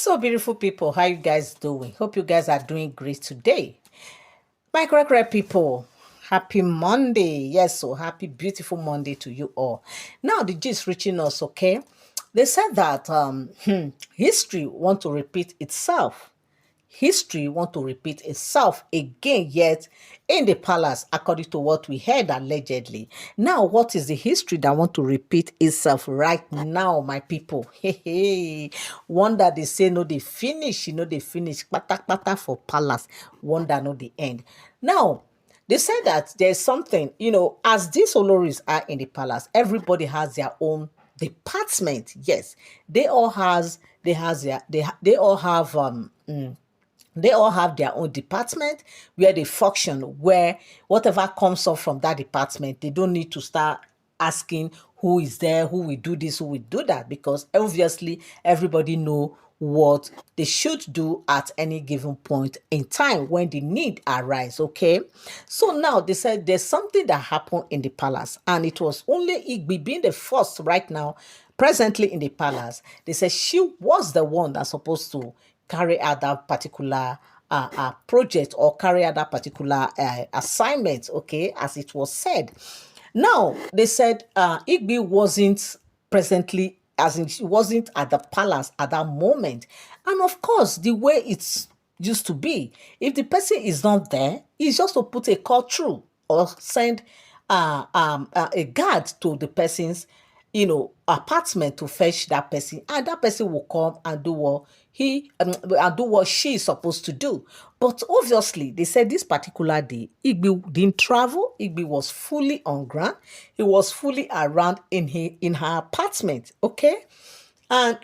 So beautiful people, how you guys doing? Hope you guys are doing great today. My correct people, happy Monday. Yes, so happy beautiful Monday to you all. Now the gist reaching us, okay? They said that history want to repeat itself. History want to repeat itself again, yet in the palace, according to what we heard allegedly. Now, what is the history that want to repeat itself right now, my people? Hey, hey. Wonder they say no, they finish, they finish. Pata pata for palace. Wonder no, the end. Now, they said that there's something, as these Oloris are in the palace, everybody has their own department. Yes, they all have they all have their own department where they function, where whatever comes up from that department, they don't need to start asking who is there, who will do this, who will do that, because obviously everybody know what they should do at any given point in time when the need arise. Okay, so now they said there's something that happened in the palace, and it was only Igbi being the first right now presently in the palace. They said she was the one that's supposed to carry out that particular project, or carry out that particular assignment, okay, as it was said. Now, they said Igbi wasn't presently, as in she wasn't at the palace at that moment. And of course, the way it's used to be, if the person is not there, it's just to put a call through or send a guard to the person's apartment to fetch that person, and that person will come and do what and do what she is supposed to do. But obviously, they said this particular day, Igbi didn't travel. Igbi was fully on ground. He was fully around in her apartment. Okay, and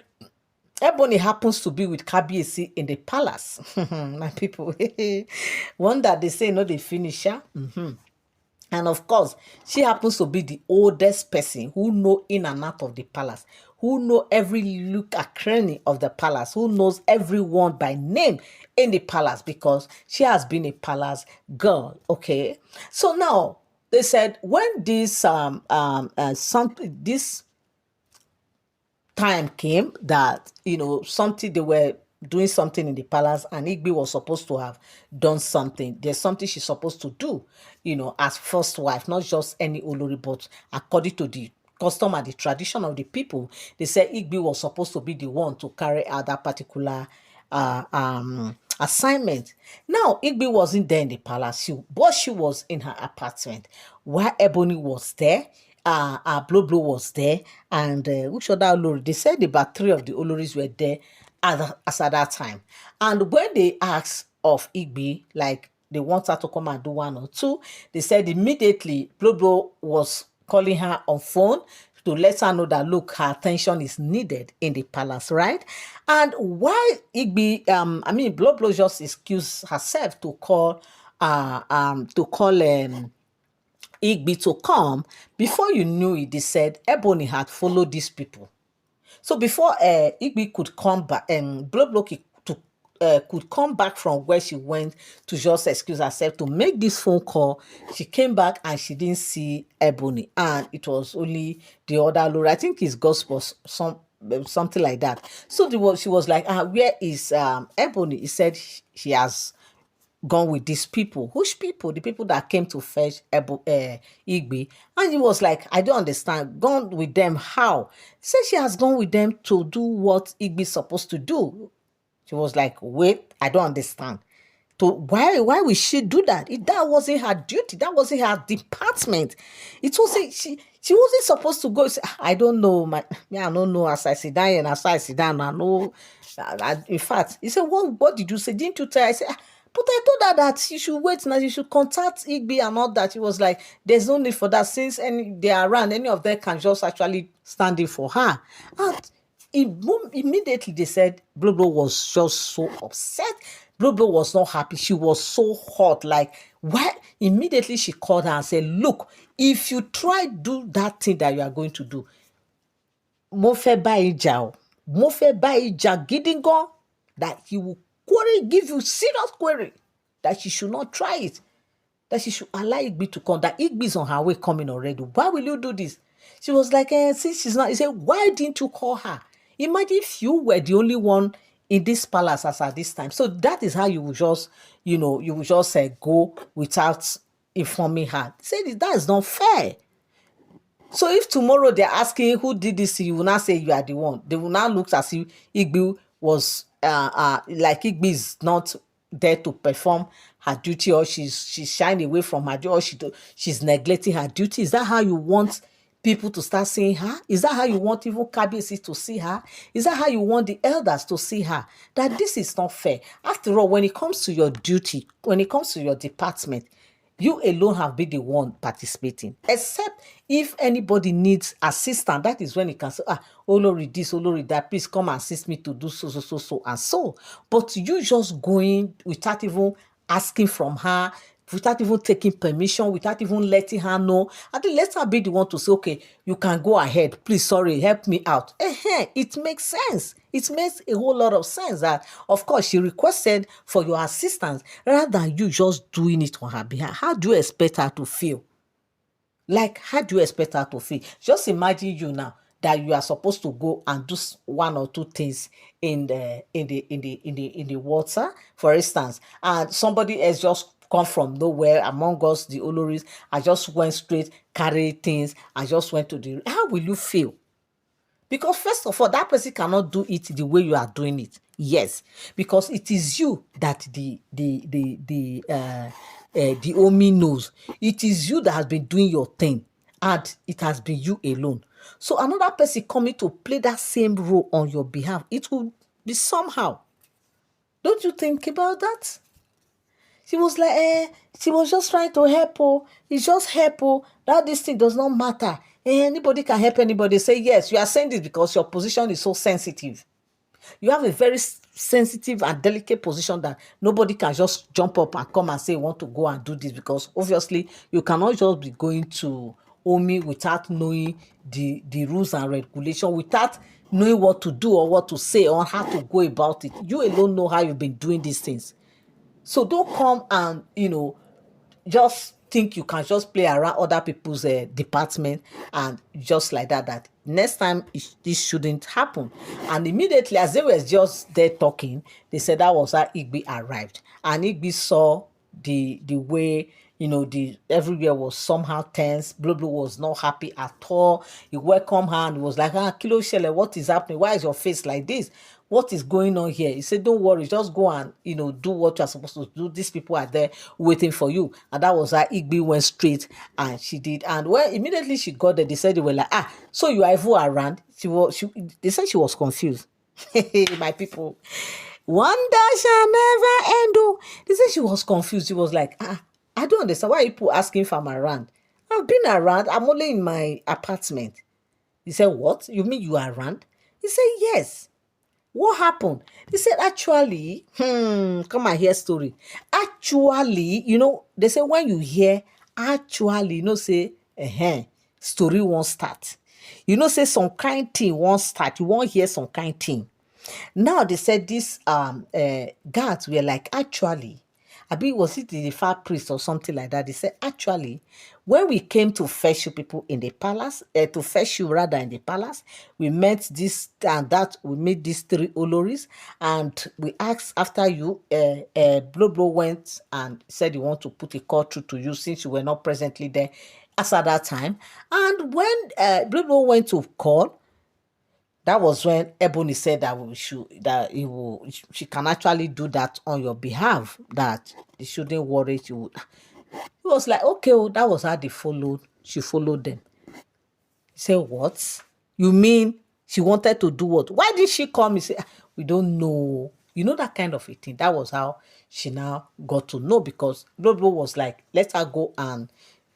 Ebony happens to be with Kabiesi in the palace. My people, wonder they say no, they finish her. And of course, she happens to be the oldest person who know in and out of the palace, who know every look and cranny of the palace, who knows everyone by name in the palace, because she has been a palace girl. Okay, so now they said when this this time came that something, they were doing something in the palace, and Igbi was supposed to have done something. There's something she's supposed to do, as first wife, not just any Olori, but according to the custom and the tradition of the people. They said Igbi was supposed to be the one to carry out that particular assignment. Now, Igbi wasn't there in the palace, but she was in her apartment, while Ebony was there. Blue was there, and which other Olori? They said about 3 of the Oloris were there as at that time. And when they asked of Igbi, like they want her to come and do 1 or 2, they said immediately Blue was calling her on phone to let her know that look, her attention is needed in the palace, right? And why Igbi, Blue just excused herself to call Igbi to come. Before you knew it, they said Ebony had followed these people. So before Igbi could come back, could come back from where she went to just excuse herself to make this phone call, she came back and she didn't see Ebony, and it was only the other Lord. I think it's gospel, something like that. So she was like, where is Ebony? He said she has gone with these people. Which people? The people that came to fetch Igbi. And he was like, I don't understand. Gone with them how? He said she has gone with them to do what Igbi is supposed to do. She was like, wait, I don't understand. Why would she do that? That wasn't her duty. That wasn't her department. It wasn't, she wasn't supposed to go. I don't know. I don't know. As I sit down and as I sit down, I know. In fact, he said, what did you say? Didn't you tell? I said, but I told her that she should wait now, you should contact Igbi and all that. He was like, there's no need for that, since they are around, any of them can just actually stand in for her. And immediately they said Blue was just so upset. Blue was not happy. She was so hot. Like, why? Immediately she called her and said, look, if you try do that thing that you are going to do, Mofe Baija Gidingo, that he will give you serious query, that you should not try it, that she should allow Igbi to come, that Igbi is on her way coming already. Why will you do this? She was like, since she's not. He said, why didn't you call her? Imagine if you were the only one in this palace as at this time. So that is how you will just, you will just go without informing her. Say that is not fair. So if tomorrow they're asking who did this, you will not say you are the one. They will now look as if Igbi was like Igbi is not there to perform her duty, or she's shying away from her duty, or she's neglecting her duty. Is that how you want people to start seeing her? Is that how you want even Kabiyesi to see her? Is that how you want the elders to see her? That this is not fair. After all, when it comes to your duty, when it comes to your department, you alone have been the one participating. Except if anybody needs assistance, that is when you can say, Olori this, Olori that, please come and assist me to do so, and so. But you just going without even asking from her, without even taking permission, without even letting her know. I think let her be the one to say, okay, you can go ahead. Please, sorry, help me out. It makes sense. It makes a whole lot of sense that, of course, she requested for your assistance rather than you just doing it on her behalf. How do you expect her to feel? Like, how do you expect her to feel? Just imagine you now that you are supposed to go and do one or two things in the water, for instance, and somebody else just come from nowhere among us, the Oloris. I just went straight, carried things. I just went to the. How will you feel? Because first of all, that person cannot do it the way you are doing it. Yes, because it is you that the Omi knows. It is you that has been doing your thing, and it has been you alone. So another person coming to play that same role on your behalf, it will be somehow. Don't you think about that? She was like, she was just trying to help. Oh, it's just help. Oh, that this thing does not matter. Anybody can help anybody. Say, yes, you are saying this because your position is so sensitive. You have a very sensitive and delicate position that nobody can just jump up and come and say, want to go and do this, because obviously you cannot just be going to Omi without knowing the rules and regulation, without knowing what to do or what to say or how to go about it. You alone know how you've been doing these things. So don't come and, just think you can just play around other people's department and just like that next time this shouldn't happen. And immediately as they were just there talking, they said that was how Igbi arrived, and Igbi saw the way the everywhere was somehow tense. Blue was not happy at all. He welcomed her and was like, Kilo Shele, what is happening? Why is your face like this? What is going on here? He said, don't worry, just go and do what you're supposed to do. These people are there waiting for you. And that was how Igbi went straight, and she did. And when immediately she got there, they said they were like, so you are even around. They said she was confused. My people, wonder shall never end. Oh, they said she was confused. She was like, I don't understand why people asking if I'm around. I've been around. I'm only in my apartment. He said, what? You mean you are around? He said, yes. What happened? He said, actually, come and hear story. Actually, they say when you hear actually, say, story won't start. Say some kind thing won't start. You won't hear some kind thing. Now they said this guards were like, actually, was it the far priest or something like that? They said, actually, when we came to fetch you people in the palace, to fetch you rather in the palace, we met this and that, we met these three Oloris, and we asked after you, Blow went and said he want to put a call through to you since you were not presently there as at that time. And when Blow went to call, that was when Ebony said that she can actually do that on your behalf, that you shouldn't worry. He was like, okay, that was how she followed them. He said, what? You mean she wanted to do what? Why did she come? He said, we don't know. That kind of a thing. That was how she now got to know, because Blobo was like, let her go and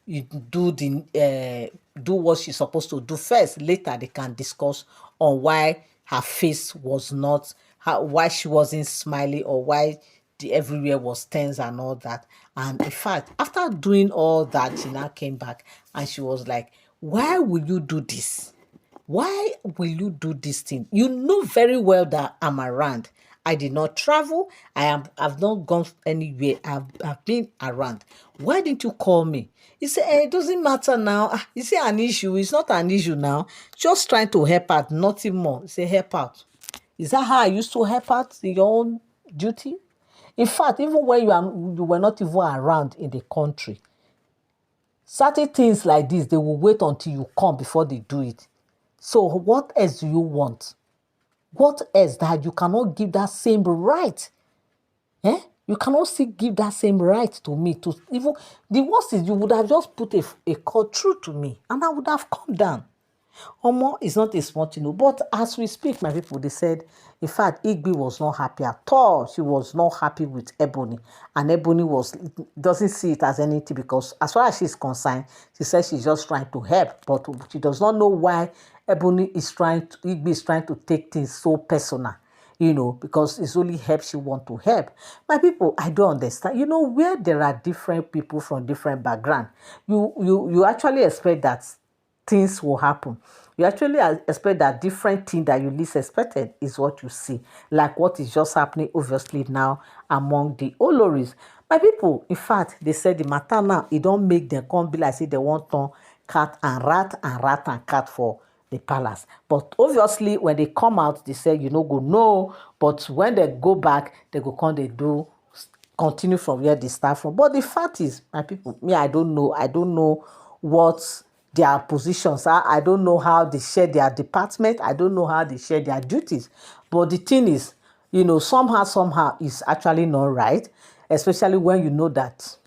do what she's supposed to do first. Later they can discuss on why her face was not, why she wasn't smiling, or why everywhere was tense and all that. And in fact, after doing all that, she now came back and she was like, why will you do this? Why will you do this thing? You know very well that I'm around. I did not travel. I've not gone anywhere. I've been around. Why didn't you call me? He said, it doesn't matter now. You say an issue. It's not an issue now. Just trying to help out, nothing more. He said, help out. Is that how I used to help out in your own duty? In fact, even when you were not even around in the country, certain things like this, they will wait until you come before they do it. So what else do you want? What else that you cannot give that same right? Eh? You cannot still give that same right to me. To even the worst is you would have just put a call through to me, and I would have come down. Omo is not a small thing, but as we speak, my people, they said, in fact, Igbi was not happy at all. She was not happy with Ebony, and Ebony doesn't see it as anything because, as far as she's concerned, she says she's just trying to help, but she does not know why Igbi is trying to take things so personal. Because it's only help she want to help. My people, I don't understand. Where there are different people from different background, you actually expect that things will happen. You actually expect that different thing that you least expected is what you see. Like what is just happening, obviously, now among the Oloris. My people, in fact, they said the matter now, it don't make them come be like say they want to cat and rat and cat for the palace. But obviously, when they come out, they say, go no. But when they go back, they go come, they do continue from where they start from. But the fact is, my people, me, I don't know. I don't know what their positions are. I don't know how they share their department. I don't know how they share their duties. But the thing is, somehow it's actually not right, especially when you know that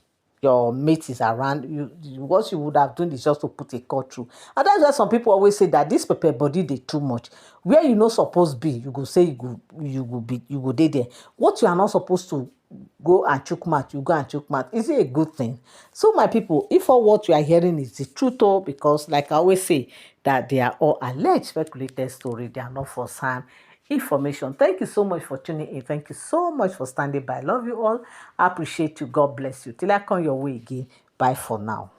your mate is around. What you would have done is just to put a call through. And that's why some people always say that this pepper body, they too much. Where you not supposed be, you go say you go there. What you are not supposed to go and chook mouth, you go and chook mouth. Is it a good thing? So my people, if all what you are hearing is the truth, because like I always say, that they are all alleged speculated story, they are not first-hand information. Thank you so much for tuning in. Thank you so much for standing by. Love you all. I appreciate you. God bless you. Till I come your way again. Bye for now.